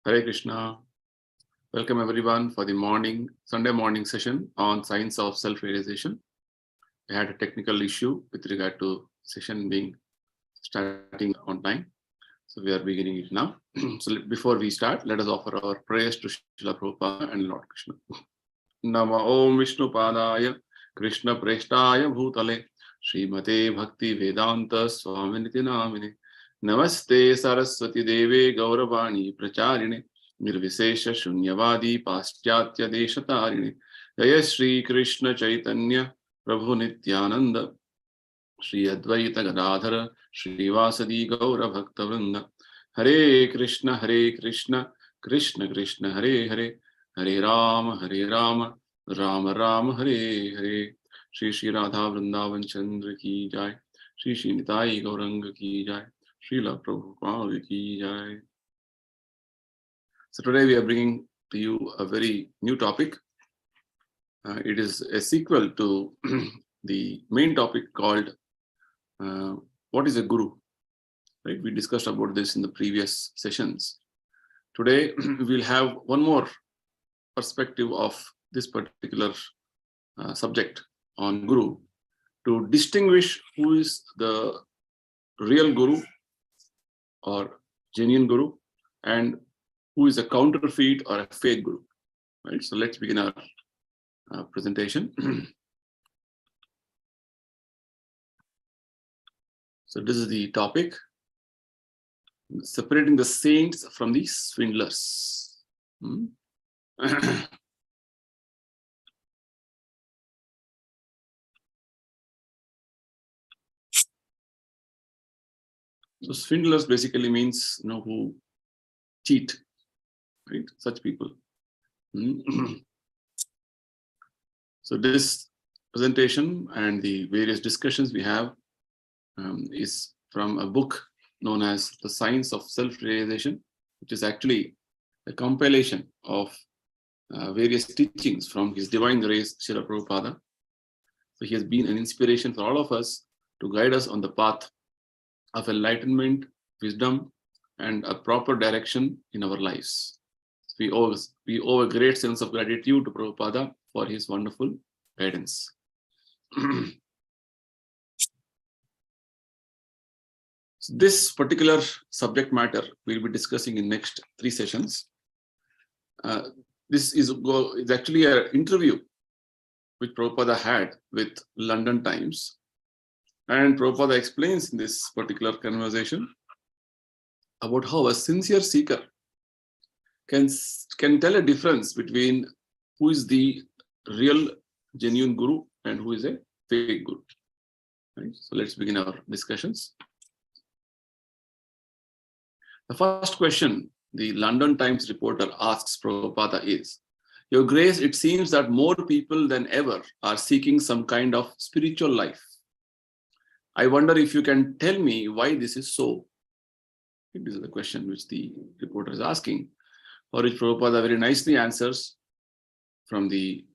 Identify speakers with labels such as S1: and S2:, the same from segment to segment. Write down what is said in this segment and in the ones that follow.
S1: Hare Krishna. Welcome everyone for the Sunday morning session on Science of Self-Realization. We had a technical issue with regard to session being starting on time. So we are beginning it now. So before we start, let us offer our prayers to Srila Prabhupada and Lord Krishna. Nama Om Vishnu Padaya Krishna Preshtaya Bhutale Srimate Bhaktivedanta Swami Namine Namaste Saraswati Deve Gauravani Pracharine Nirvisesha Shunyavadi Paschatya Deshatarine Jaya Shri Krishna Chaitanya Prabhu Nityananda Shri Advaita Gadadhara Shri Vasadi Gaura Bhakta Vrinda Hare Krishna Krishna Krishna Hare Hare Hare Rama Rama Rama Hare Hare Shri Shri Radha Vrindavan Chandra Ki Jai Shri Shri Nitai Gauranga Ki Jai Srila Prabhupada Ki Jai. So today we are bringing to you a very new topic. It is a sequel to the main topic called what is a Guru? Right? We discussed about this in the previous sessions. Today we'll have one more perspective of this particular subject on Guru to distinguish who is the real Guru or genuine Guru and who is a counterfeit or a fake Guru. Right? So let's begin our presentation. So this is the topic: separating the saints from the swindlers. So swindlers basically means who cheat, right? Such people. So this presentation and the various discussions we have is from a book known as The Science of Self-Realization, which is actually a compilation of various teachings from His Divine Grace, Srila Prabhupada. So he has been an inspiration for all of us to guide us on the path of enlightenment, wisdom, and a proper direction in our lives. We owe a great sense of gratitude to Prabhupada for his wonderful guidance. So this particular subject matter we'll be discussing in next 3 sessions. This is actually an interview which Prabhupada had with London Times. And Prabhupada explains in this particular conversation about how a sincere seeker can tell a difference between who is the real, genuine Guru and who is a fake Guru. Right? So let's begin our discussions. The first question the London Times reporter asks Prabhupada is, "Your Grace, it seems that more people than ever are seeking some kind of spiritual life. I wonder if you can tell me why this is so." This is the question which the reporter is asking, for which Prabhupada very nicely answers from the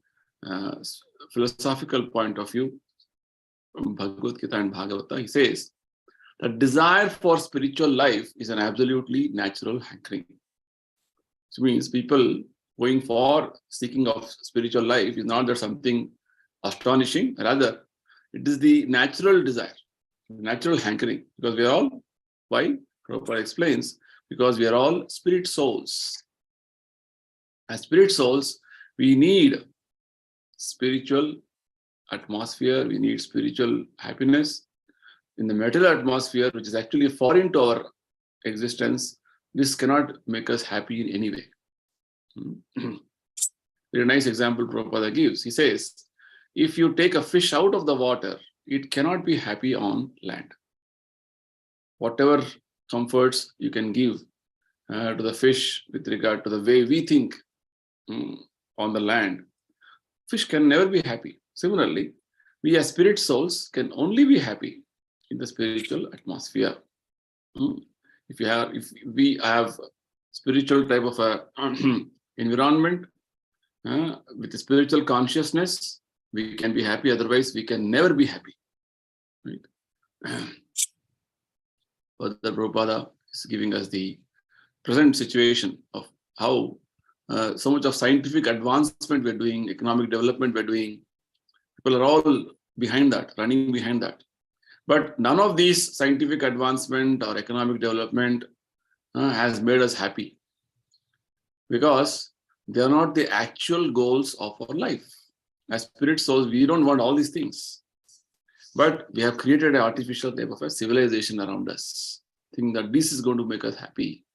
S1: philosophical point of view, from Bhagavad Gita and Bhagavata. He says that desire for spiritual life is an absolutely natural hankering. Which means people going for seeking of spiritual life is not that something astonishing, rather it is the natural desire, natural hankering, because we are all, why? Prabhupada explains, because we are all spirit souls. As spirit souls, we need spiritual atmosphere, we need spiritual happiness. In the material atmosphere, which is actually foreign to our existence, this cannot make us happy in any way. Very nice example Prabhupada gives. He says, if you take a fish out of the water, it cannot be happy on land. Whatever comforts you can give to the fish with regard to the way we think on the land, fish can never be happy. Similarly, we as spirit souls can only be happy in the spiritual atmosphere. If we have spiritual type of a environment with a spiritual consciousness, we can be happy. Otherwise, we can never be happy. Right? But the Prabhupada is giving us the present situation of how so much of scientific advancement we're doing, economic development we're doing. People are all behind that, running behind that. But none of these scientific advancement or economic development has made us happy, because they are not the actual goals of our life. As spirit souls, we don't want all these things. But we have created an artificial type of a civilization around us, thinking that this is going to make us happy.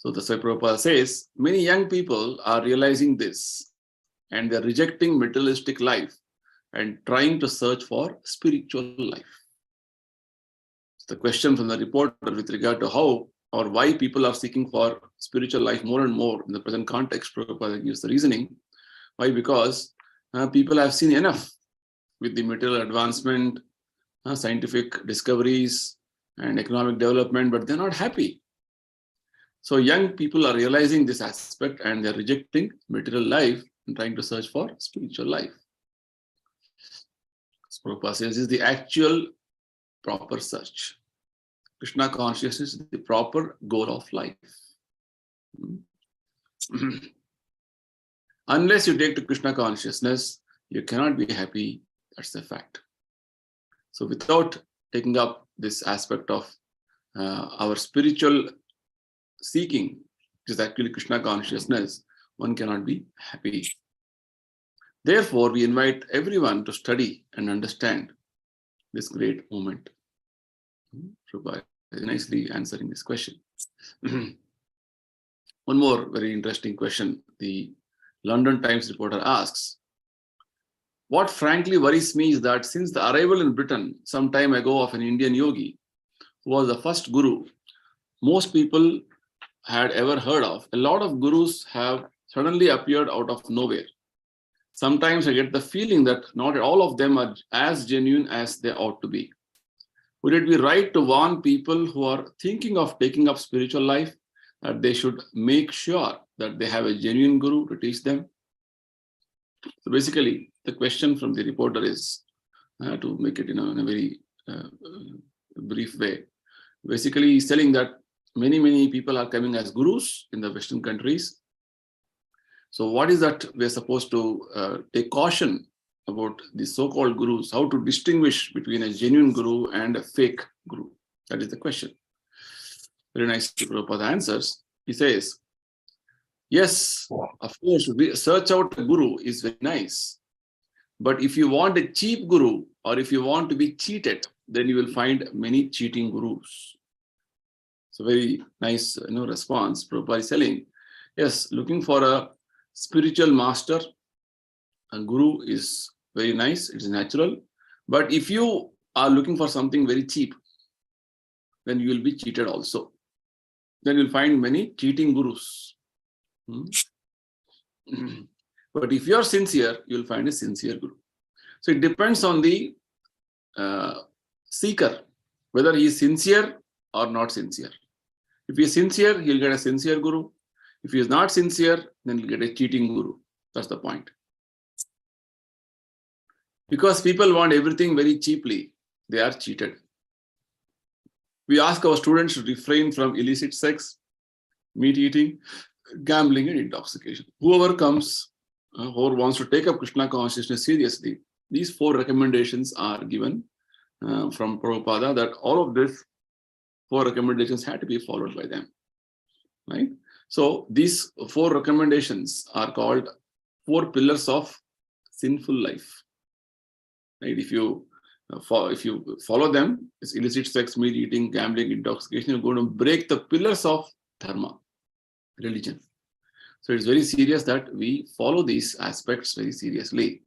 S1: So that's why Prabhupada says, many young people are realizing this, and they're rejecting materialistic life and trying to search for spiritual life. The question from the reporter with regard to how or why people are seeking for spiritual life more and more in the present context, Prabhupada gives the reasoning. Why? Because people have seen enough with the material advancement, scientific discoveries, and economic development, but they're not happy. So young people are realizing this aspect, and they're rejecting material life and trying to search for spiritual life. So Prabhupada says this is the actual proper search. Krishna consciousness is the proper goal of life. Unless you take to Krishna consciousness, you cannot be happy. That's the fact. So without taking up this aspect of our spiritual seeking, which is actually Krishna consciousness, one cannot be happy. Therefore, we invite everyone to study and understand this great moment. Prabhupada is nicely answering this question. One more very interesting question. The London Times reporter asks, what frankly worries me is that since the arrival in Britain some time ago of an Indian yogi, who was the first guru most people had ever heard of, a lot of gurus have suddenly appeared out of nowhere. Sometimes I get the feeling that not all of them are as genuine as they ought to be. Would it be right to warn people who are thinking of taking up spiritual life that they should make sure that they have a genuine guru to teach them? So basically, the question from the reporter is, to make it in a very brief way, basically he's telling that many people are coming as gurus in the Western countries. So what is that we're supposed to take caution about the so-called gurus, how to distinguish between a genuine guru and a fake guru? That is the question. Very nice. Prabhupada answers. He says, yes, of course, search out a guru is very nice. But if you want a cheap guru, or if you want to be cheated, then you will find many cheating gurus. So very nice response. Prabhupada is telling, yes, looking for a spiritual master, a guru is very nice, it's natural. But if you are looking for something very cheap, then you will be cheated also. Then you'll find many cheating gurus. But if you're sincere, you'll find a sincere guru. So it depends on the seeker, whether he is sincere or not sincere. If he is sincere, he'll get a sincere guru. If he is not sincere, then he'll get a cheating guru. That's the point. Because people want everything very cheaply, they are cheated. We ask our students to refrain from illicit sex, meat eating, gambling, and intoxication. Whoever comes or wants to take up Krishna consciousness seriously, these 4 recommendations are given from Prabhupada, that all of these 4 recommendations had to be followed by them. Right? So these 4 recommendations are called 4 pillars of sinful life. Right? If you follow them, it's illicit sex, meat eating, gambling, intoxication, you're going to break the pillars of dharma, religion. So it's very serious that we follow these aspects very seriously.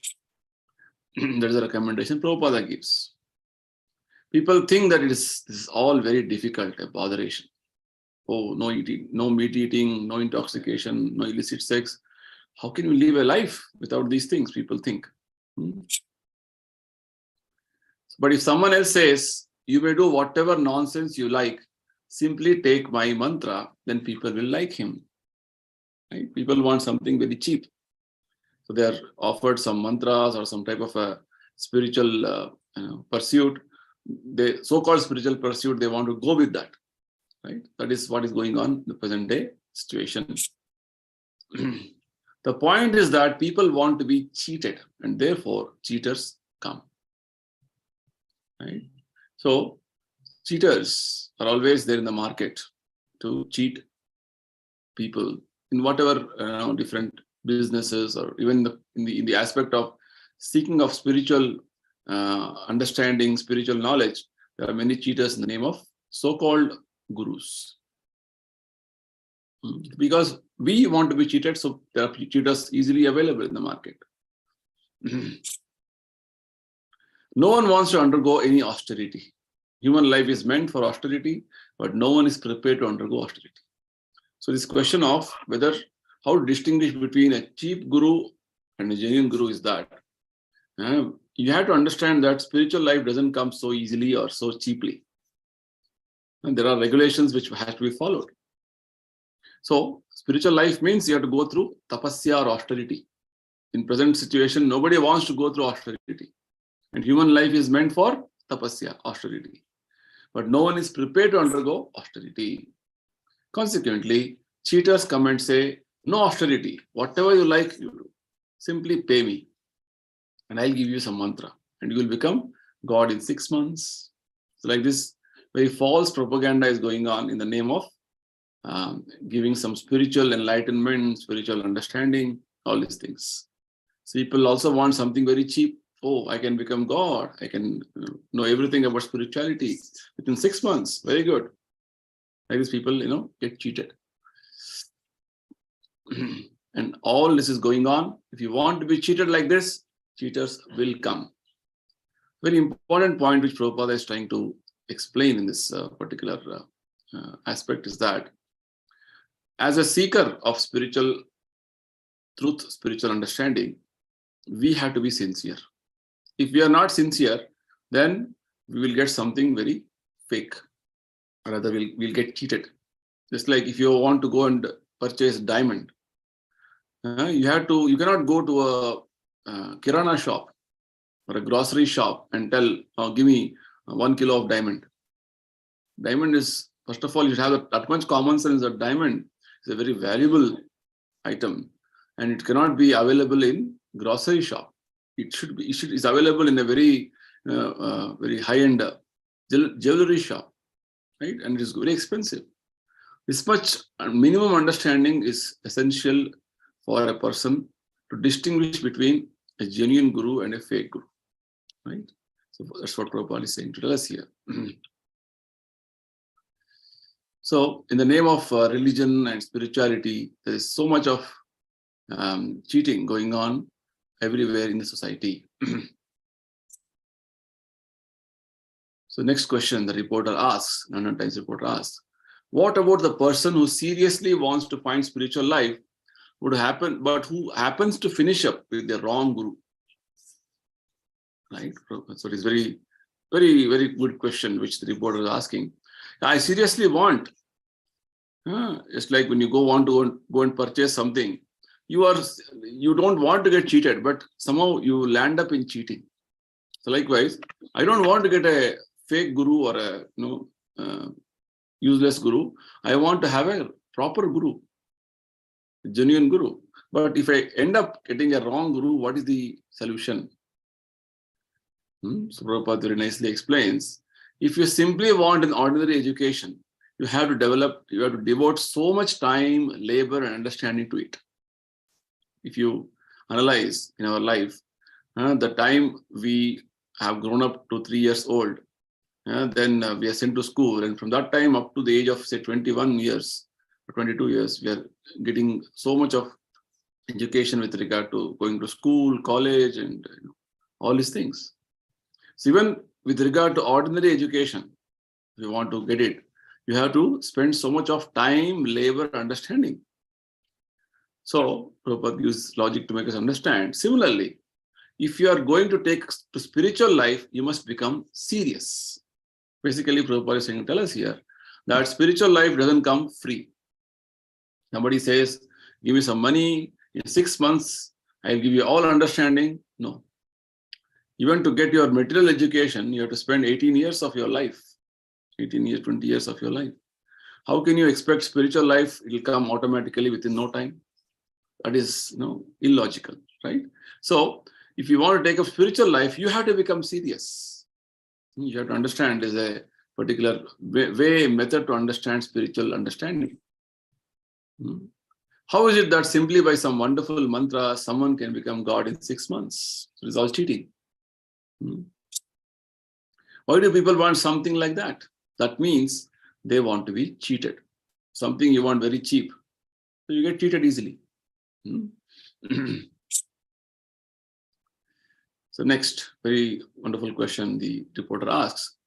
S1: That is a recommendation Prabhupada gives. People think that this is all very difficult, a botheration. Oh, no eating, no meat eating, no intoxication, no illicit sex. How can you live a life without these things? People think. But if someone else says, you may do whatever nonsense you like, simply take my mantra, then people will like him. Right? People want something very cheap. So they are offered some mantras or some type of a spiritual pursuit. The so-called spiritual pursuit, they want to go with that. right? That is what is going on in the present day situation. The point is that people want to be cheated, and therefore cheaters come, right? So cheaters are always there in the market to cheat people in whatever different businesses, or even in the aspect of seeking of spiritual understanding, spiritual knowledge. There are many cheaters in the name of so-called gurus. Because we want to be cheated, so there are cheaters easily available in the market. No one wants to undergo any austerity. Human life is meant for austerity, but no one is prepared to undergo austerity. So this question of how to distinguish between a cheap guru and a genuine guru is that you have to understand that spiritual life doesn't come so easily or so cheaply. And there are regulations which have to be followed. So spiritual life means you have to go through tapasya or austerity. In present situation, nobody wants to go through austerity. And human life is meant for tapasya, austerity. But no one is prepared to undergo austerity. Consequently, cheaters come and say, no austerity, whatever you like, you do. Simply pay me and I'll give you some mantra and you will become God in 6 months. So like this very false propaganda is going on in the name of giving some spiritual enlightenment, spiritual understanding, all these things. So people also want something very cheap. Oh, I can become God. I can know everything about spirituality within 6 months. Very good. Like these people, get cheated. And all this is going on. If you want to be cheated like this, cheaters will come. Very important point which Prabhupada is trying to explain in this particular aspect is that as a seeker of spiritual truth, spiritual understanding, we have to be sincere. If we are not sincere, then we will get something very fake, or rather we'll get cheated. Just like if you want to go and purchase diamond, you cannot go to a kirana shop or a grocery shop and tell, give me 1 kilo of diamond. Diamond is, first of all, you have that much common sense that diamond is a very valuable item and it cannot be available in grocery shop. It is available in a very high-end jewelry shop, right? And it is very expensive. This much minimum understanding is essential for a person to distinguish between a genuine guru and a fake guru, right? So that's what Prabhupada is saying to tell us here. So in the name of religion and spirituality, there is so much of cheating going on everywhere in the society. So next question the reporter asks, Nana Times reporter asks, what about the person who seriously wants to find spiritual life would happen, but who happens to finish up with the wrong guru? Right? So it is very, very, very good question which the reporter is asking. I seriously want, just like when you want to go and purchase something, you don't want to get cheated, but somehow you land up in cheating. So likewise, I don't want to get a fake guru or a useless guru. I want to have a proper guru, a genuine guru. But if I end up getting a wrong guru, what is the solution? So Prabhupada very nicely explains, if you simply want an ordinary education, you have to devote so much time, labor, and understanding to it. If you analyze in our life, the time we have grown up to 3 years old, then we are sent to school, and from that time up to the age of say 21 years or 22 years, we are getting so much of education with regard to going to school, college, and all these things. So even with regard to ordinary education, if you want to get it, you have to spend so much of time, labor, understanding. So Prabhupada uses logic to make us understand. Similarly, if you are going to take to spiritual life, you must become serious. Basically, Prabhupada is saying, tell us here that spiritual life doesn't come free. Somebody says, give me some money, in 6 months, I'll give you all understanding. No. Even to get your material education, you have to spend 18 years of your life, 18 years, 20 years of your life. How can you expect spiritual life? It will come automatically within no time. That is, illogical, right? So if you want to take up spiritual life, you have to become serious. You have to understand there's a particular way, method to understand spiritual understanding. How is it that simply by some wonderful mantra, someone can become God in 6 months? It is all cheating. Why do people want something like that? That means they want to be cheated. Something you want very cheap. So you get cheated easily. So next, very wonderful question the reporter asks.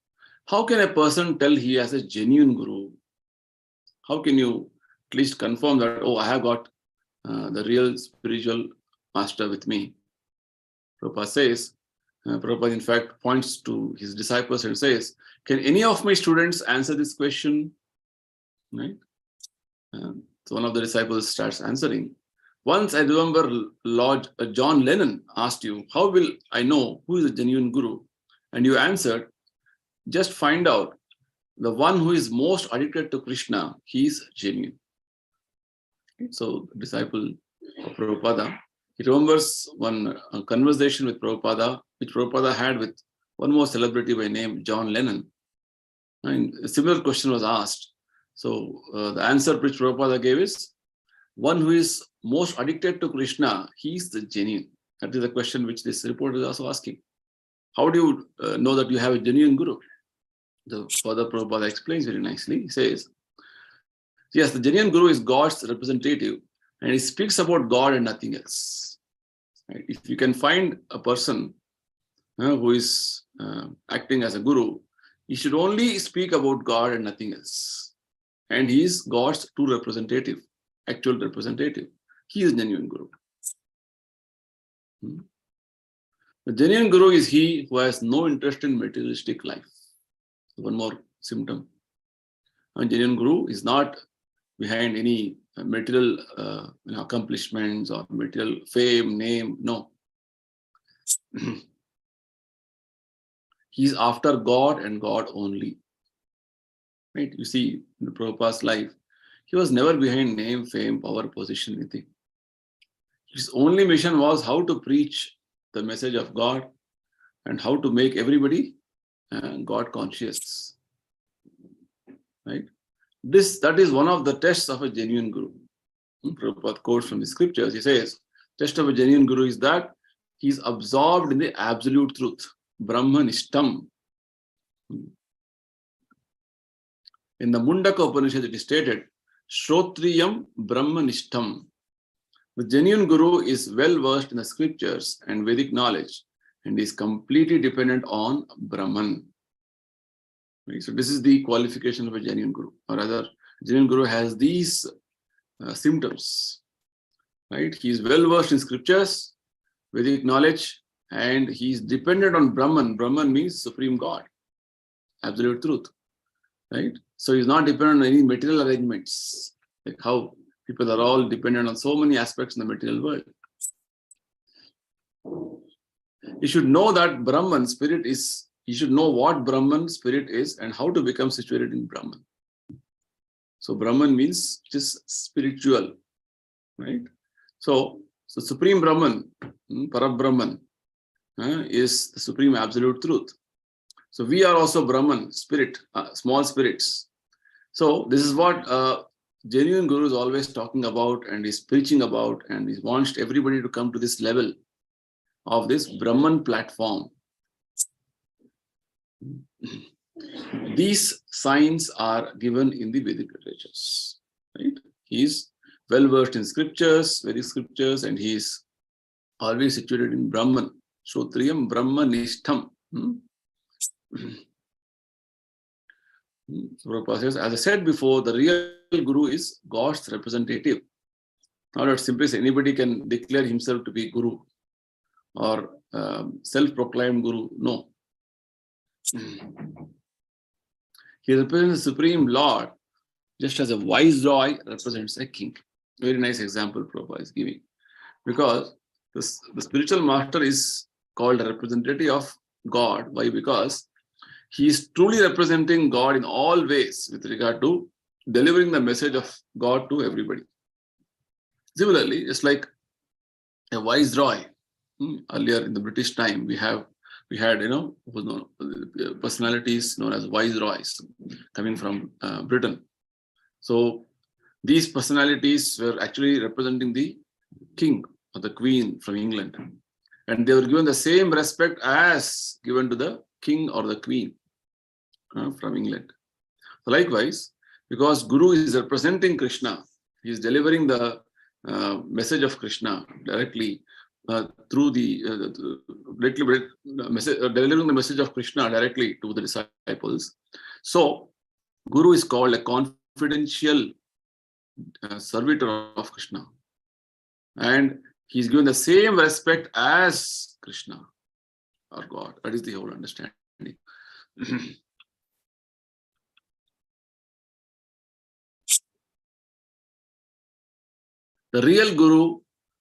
S1: How can a person tell he has a genuine guru? How can you at least confirm that, oh, I have got the real spiritual master with me? Prabhupada says, Prabhupada in fact points to his disciples and says, can any of my students answer this question? Right? So one of the disciples starts answering. Once I remember Lord John Lennon asked you, how will I know who is a genuine guru? And you answered, just find out the one who is most addicted to Krishna, he is genuine. So the disciple of Prabhupada, he remembers one conversation with Prabhupada, which Prabhupada had with one more celebrity by name John Lennon. And a similar question was asked. So the answer which Prabhupada gave is, one who is most addicted to Krishna, he is the genuine. That is the question which this reporter is also asking. How do you know that you have a genuine guru? The Father Prabhupada explains very nicely. He says, yes, the genuine guru is God's representative and he speaks about God and nothing else. Right? If you can find a person who is acting as a guru, he should only speak about God and nothing else. And he is God's true representative, actual representative. He is genuine guru. The genuine guru is he who has no interest in materialistic life. One more symptom. A genuine guru is not behind any material accomplishments or material fame, name. No. He is after God and God only. Right? You see, in the Prabhupada's life, he was never behind name, fame, power, position, anything. His only mission was how to preach the message of God and how to make everybody God conscious. Right? That is one of the tests of a genuine guru. Prabhupada quotes from the scriptures. He says, test of a genuine guru is that he is absorbed in the absolute truth. Brahmanishtam. In the Mundaka Upanishad it is stated, Shrotriyam Brahmanishtam. The genuine guru is well versed in the scriptures and Vedic knowledge and is completely dependent on Brahman. Right? So this is the qualification of a genuine guru. Or rather, genuine guru has these symptoms. Right? He is well versed in scriptures, Vedic knowledge, and he is dependent on Brahman. Brahman means supreme God, absolute truth. Right? So he's not dependent on any material arrangements, like how people are all dependent on so many aspects in the material world. You should know that Brahman spirit is, you should know what Brahman spirit is and how to become situated in Brahman. So Brahman means just spiritual, right? So Supreme Brahman, Parabrahman, is the supreme absolute truth. So we are also Brahman, spirit, small spirits. So this is what genuine guru is always talking about and is preaching about, and he wants everybody to come to this level of this Brahman platform. These signs are given in the Vedic literatures. Right? He is well versed in scriptures, Vedic scriptures, and he is always situated in Brahman. Shrotriyam Brahmanishtam. Prabhupada says, as I said before, the real guru is God's representative. Not that simply anybody can declare himself to be guru or self-proclaimed guru. No. He represents the Supreme Lord, just as a viceroy represents a king. Very nice example Prabhupada is giving. Because the spiritual master is called a representative of God. Why? Because he is truly representing God in all ways with regard to delivering the message of God to everybody. Similarly, it's like a viceroy. Earlier in the British time, we had personalities known as viceroys coming from Britain. So these personalities were actually representing the king or the queen from England, and they were given the same respect as given to the king or the queen from England. So likewise, because Guru is representing Krishna, he is delivering the message of Krishna directly through delivering the message of Krishna directly to the disciples. So Guru is called a confidential servitor of Krishna, and he is given the same respect as Krishna or God. That is the whole understanding. The real Guru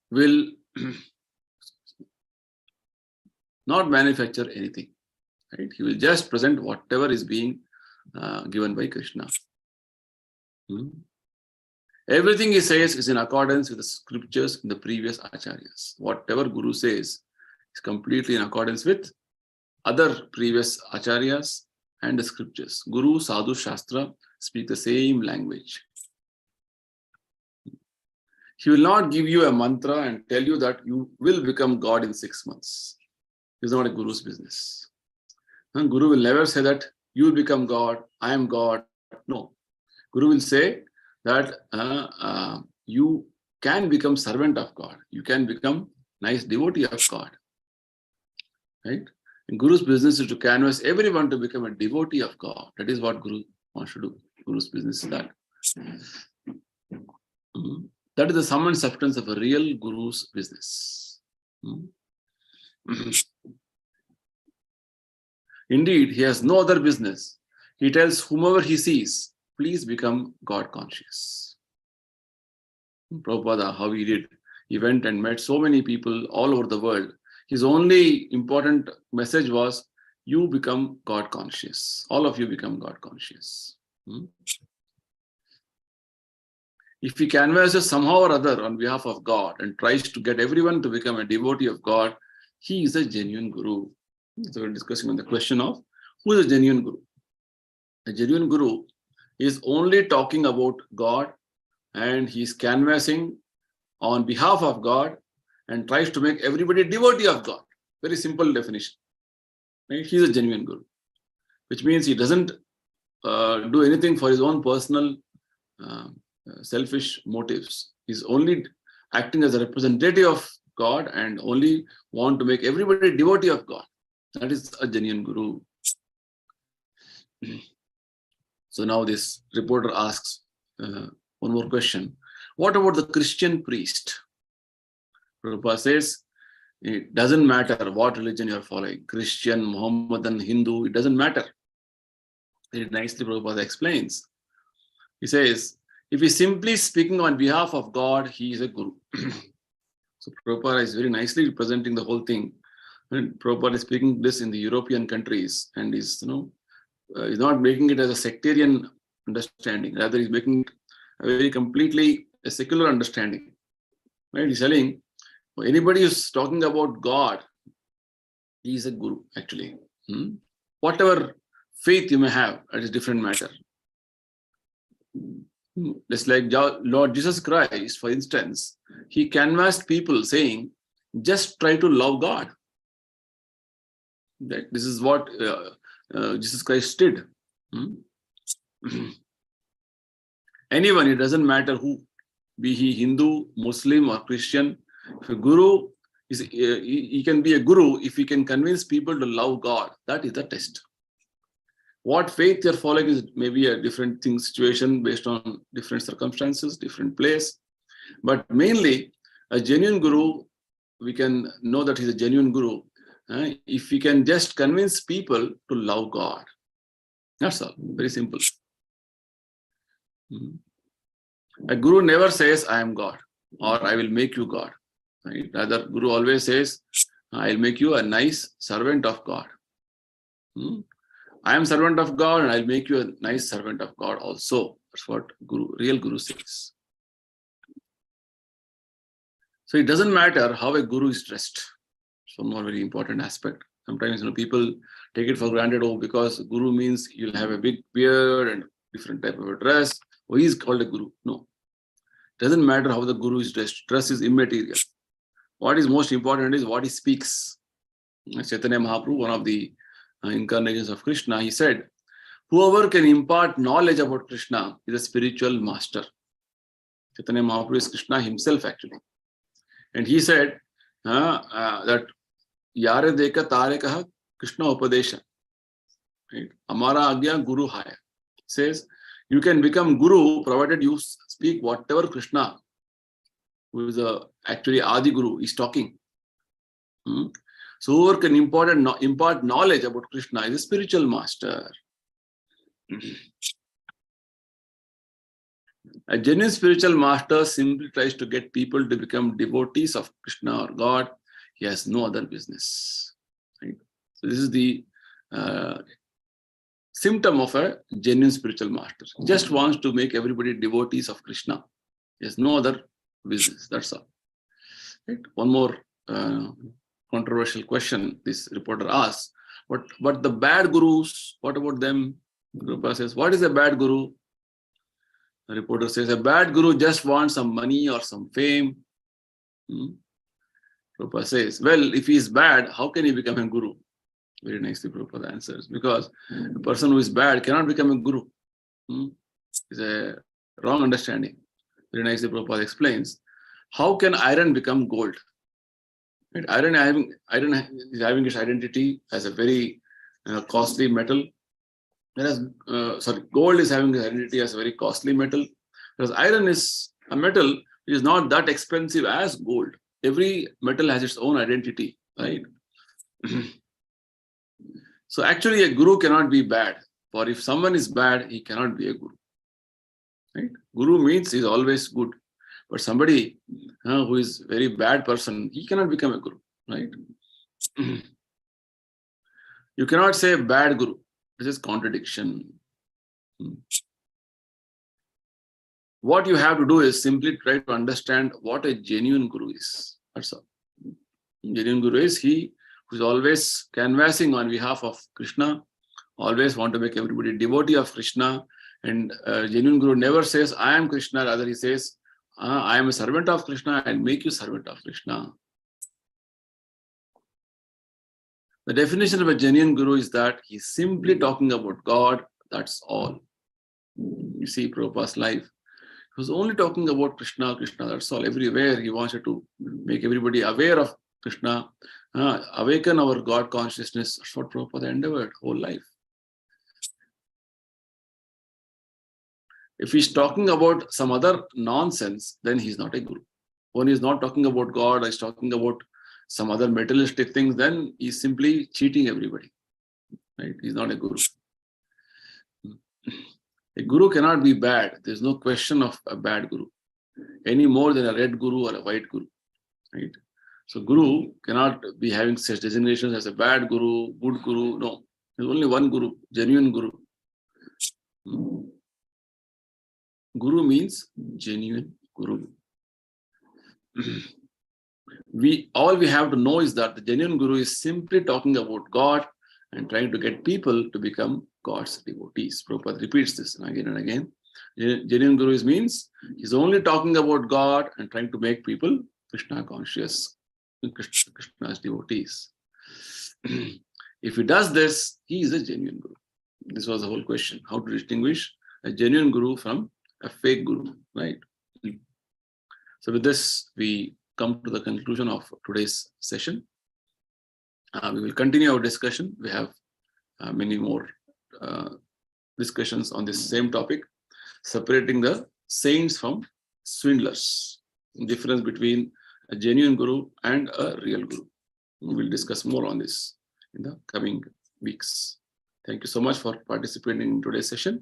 S1: will not manufacture anything, right? He will just present whatever is being given by Krishna. Everything he says is in accordance with the scriptures in the previous acharyas. Whatever Guru says is completely in accordance with other previous acharyas and the scriptures. Guru, Sadhu, Shastra speak the same language. He will not give you a mantra and tell you that you will become God in 6 months. It's not a Guru's business. And Guru will never say that you will become God, I am God. No. Guru will say that you can become servant of God. You can become nice devotee of God. Right? And Guru's business is to canvas everyone to become a devotee of God. That is what Guru wants to do. Guru's business is that. That is the sum and substance of a real Guru's business. Indeed, he has no other business. He tells whomever he sees, please become God conscious. Prabhupada, how he did. He went and met so many people all over the world. His only important message was, you become God conscious. All of you become God conscious. If he canvasses somehow or other on behalf of God and tries to get everyone to become a devotee of God, he is a genuine Guru. So we're discussing on the question of who is a genuine Guru. A genuine Guru is only talking about God, and he's canvassing on behalf of God and tries to make everybody devotee of God. Very simple definition. Right? He's a genuine Guru, which means he doesn't do anything for his own personal selfish motives. He's only acting as a representative of God and only want to make everybody devotee of God. That is a genuine Guru. So now this reporter asks one more question. What about the Christian priest? Prabhupada says, it doesn't matter what religion you are following, Christian, Mohammedan, Hindu, it doesn't matter. Very nicely Prabhupada explains. He says, if he's simply speaking on behalf of God, he is a Guru. So Prabhupada is very nicely representing the whole thing. And Prabhupada is speaking this in the European countries, and is he's not making it as a sectarian understanding. Rather, he's making it a very completely a secular understanding. Right? He's telling anybody who's talking about God, he is a Guru, actually. Whatever faith you may have, that is a different matter. Just like Lord Jesus Christ, for instance, he canvassed people saying, just try to love God. This is what Jesus Christ did. Anyone, it doesn't matter who, be he Hindu, Muslim or Christian, if a Guru, he can be a Guru if he can convince people to love God. That is the test. What faith you're following is maybe a different situation based on different circumstances, different place. But mainly, a genuine Guru, we can know that he's a genuine Guru if he can just convince people to love God. That's all. Very simple. A Guru never says, I am God, or I will make you God. Right? Rather, Guru always says, I'll make you a nice servant of God. I am servant of God and I'll make you a nice servant of God also. That's what real Guru says. So it doesn't matter how a Guru is dressed. So more very important aspect. Sometimes people take it for granted, because Guru means you'll have a big beard and different type of a dress. Oh, he is called a Guru. No. It doesn't matter how the Guru is dressed. Dress is immaterial. What is most important is what he speaks. Chaitanya Mahaprabhu, one of the incarnations of Krishna, he said, whoever can impart knowledge about Krishna is a spiritual master. Chaitanya Mahaprabhu is Krishna himself actually. And he said that Yare Deka Tare Kaha Krishna Upadesha. Right? Amara Agya Guru Haya. Says you can become Guru provided you speak whatever Krishna, who is actually Adi Guru, is talking. So whoever can impart knowledge about Krishna is a spiritual master. A genuine spiritual master simply tries to get people to become devotees of Krishna or God. He has no other business. Right? So this is the symptom of a genuine spiritual master. He just wants to make everybody devotees of Krishna. He has no other business. That's all. Right? One more controversial question this reporter asks. But the bad gurus, what about them? Prabhupada says, what is a bad guru? The reporter says, a bad guru just wants some money or some fame. Prabhupada says, well, if he is bad, how can he become a guru? Very nicely Prabhupada answers, because a person who is bad cannot become a guru. It's a wrong understanding. Very nicely Prabhupada explains, how can iron become gold? Right? Iron is having its identity as a very costly metal. Whereas, gold is having its identity as a very costly metal. Whereas iron is a metal which is not that expensive as gold. Every metal has its own identity, right? So actually, a guru cannot be bad. For if someone is bad, he cannot be a guru. Right? Guru means he's always good. But somebody who is a very bad person, he cannot become a guru. Right? You cannot say bad guru. This is contradiction. What you have to do is simply try to understand what a genuine guru is. That's all. Genuine guru is he who is always canvassing on behalf of Krishna, always want to make everybody devotee of Krishna. And genuine guru never says, I am Krishna. Rather, he says, I am a servant of Krishna and make you servant of Krishna. The definition of a genuine guru is that he's simply talking about God. That's all. You see Prabhupada's life. He was only talking about Krishna, Krishna. That's all. Everywhere he wanted to make everybody aware of Krishna, awaken our God consciousness. That's what Prabhupada endeavored whole life. If he's talking about some other nonsense, then he's not a guru. When he's not talking about God, he's talking about some other materialistic things, then he's simply cheating everybody. Right? He's not a guru. A guru cannot be bad. There's no question of a bad guru, any more than a red guru or a white guru. Right? So guru cannot be having such designations as a bad guru, good guru. No, there's only one guru, genuine guru. Guru means genuine guru. All we have to know is that the genuine guru is simply talking about God and trying to get people to become God's devotees. Prabhupada repeats this again and again. Genuine guru means he's only talking about God and trying to make people Krishna conscious, Krishna's devotees. If he does this, he is a genuine guru. This was the whole question: how to distinguish a genuine guru from a fake guru, right? So with this, we come to the conclusion of today's session. We will continue our discussion. We have many more discussions on this same topic, separating the saints from swindlers, the difference between a genuine guru and a real guru. We will discuss more on this in the coming weeks. Thank you so much for participating in today's session.